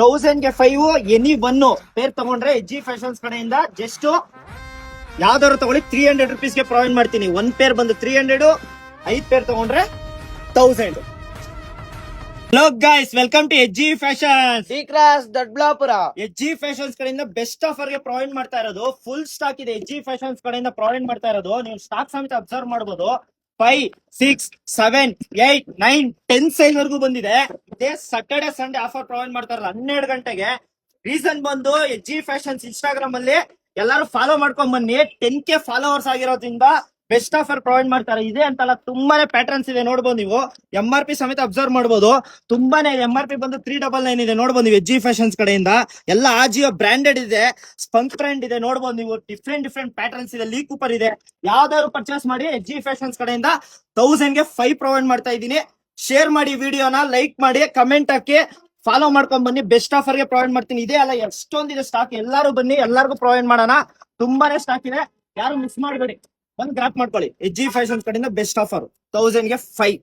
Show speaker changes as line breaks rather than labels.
1000ಗೆ 5 any 1 peer ತಗೊಂಡ್ರೆ AG fashions ಕಡೆಯಿಂದ just ಯಾವ್ದಾದ್ರು ತಗೊಳ್ಳಿ 300 ರುಪೀಸ್ಗೆ ಪ್ರೊವೈಡ್ ಮಾಡ್ತೀನಿ. 1 ಪೇರ್ ಬಂದು 300, 5 ಪೇರ್ ತಗೊಂಡ್ರೆ 1000. Hello guys, welcome to AG fashions,
D cross Doddaballapura.
AG fashions ಕಡೆಯಿಂದ ಬೆಸ್ಟ್ ಆಫರ್ ಗೆ ಪ್ರೊವೈಡ್ ಮಾಡ್ತಾ ಇರೋದು. ಫುಲ್ ಸ್ಟಾಕ್ ಇದೆ ಎಜಿ ಫ್ಯಾಷನ್ಸ್ ಕಡೆಯಿಂದ ಪ್ರೊವೈಡ್ ಮಾಡ್ತಾ ಇರೋದು. ನೀವು ಸ್ಟಾಕ್ ಸಮೇತ ಅಬ್ಸರ್ವ್ ಮಾಡಬಹುದು. 5, 6, 7, 8, 9, 10 ಸೈಜ್ ವರ್ಗೂ ಬಂದಿದೆ. ಇದೇ ಸ್ಯಾಟರ್ಡೆ ಸಂಡೇ ಆಫರ್ ಪ್ರೊವೈಡ್ ಮಾಡ್ತಾ ಇರೋದು 12 ಗಂಟೆಗೆ. ರೀಸನ್ ಬಂದು ಎಜಿ ಫ್ಯಾಷನ್ಸ್ ಇನ್ಸ್ಟಾಗ್ರಾಮ್ ಅಲ್ಲಿ ಎಲ್ಲರೂ ಫಾಲೋ ಮಾಡ್ಕೊಂಡ್ ಬನ್ನಿ. 10K ಫಾಲೋವರ್ಸ್ ಆಗಿರೋದ್ರಿಂದ ಬೆಸ್ಟ್ ಆಫರ್ ಪ್ರೊವೈಡ್ ಮಾಡ್ತಾರೆ. ಇದೆ ಅಂತಲ್ಲ, ತುಂಬಾನೇ ಪ್ಯಾಟರ್ನ್ಸ್ ಇದೆ, ನೋಡ್ಬೋದು ನೀವು. MRP ಸಮೇತ ಅಬ್ಸರ್ವ್ ಮಾಡಬಹುದು. ತುಂಬಾನೇ MRP ಬಂದು 399 ಇದೆ, ನೋಡ್ಬೋದು ನೀವು. ಎಜಿ ಫ್ಯಾಷನ್ಸ್ ಕಡೆಯಿಂದ ಎಲ್ಲ ಆಜಿಯೋ ಬ್ರಾಂಡೆಡ್ ಇದೆ, ಸ್ಪಂಕ್ ಬ್ರ್ಯಾಂಡ್ ಇದೆ, ನೋಡ್ಬೋದು ನೀವು. ಡಿಫ್ರೆಂಟ್ ಪ್ಯಾಟರ್ನ್ಸ್ ಇದೆ, ಲೀ ಕೂಪರ್ ಇದೆ. ಯಾವ್ದಾದ್ರು ಪರ್ಚೇಸ್ ಮಾಡಿ ಎಜಿ ಫ್ಯಾಷನ್ಸ್ ಕಡೆಯಿಂದ 1000ಗೆ 5 ಪ್ರೊವೈಡ್ ಮಾಡ್ತಾ ಇದ್ದೀನಿ. ಶೇರ್ ಮಾಡಿ, ವಿಡಿಯೋನ ಲೈಕ್ ಮಾಡಿ, ಕಮೆಂಟ್ ಹಾಕಿ, ಫಾಲೋ ಮಾಡ್ಕೊಂಡ್ ಬನ್ನಿ. ಬೆಸ್ಟ್ ಆಫರ್ ಗೆ ಪ್ರೊವೈಡ್ ಮಾಡ್ತೀನಿ. ಇದೇ ಅಲ್ಲ, ಎಷ್ಟೊಂದಿದೆ ಸ್ಟಾಕ್. ಎಲ್ಲರೂ ಬನ್ನಿ, ಎಲ್ಲರಿಗೂ ಪ್ರೊವೈಡ್ ಮಾಡೋಣ. ತುಂಬಾನೇ ಸ್ಟಾಕ್ ಇದೆ, ಯಾರು ಮಿಸ್ ಮಾಡಬೇಡಿ. ಬಂದ್ ಗ್ರಾಪ್ ಮಾಡ್ಕೊಳ್ಳಿ. ಎಜಿ ಫ್ಯಾಷನ್ಸ್ ಕಡೆಯಿಂದ ಬೆಸ್ಟ್ ಆಫರ್ 1000ಗೆ 5.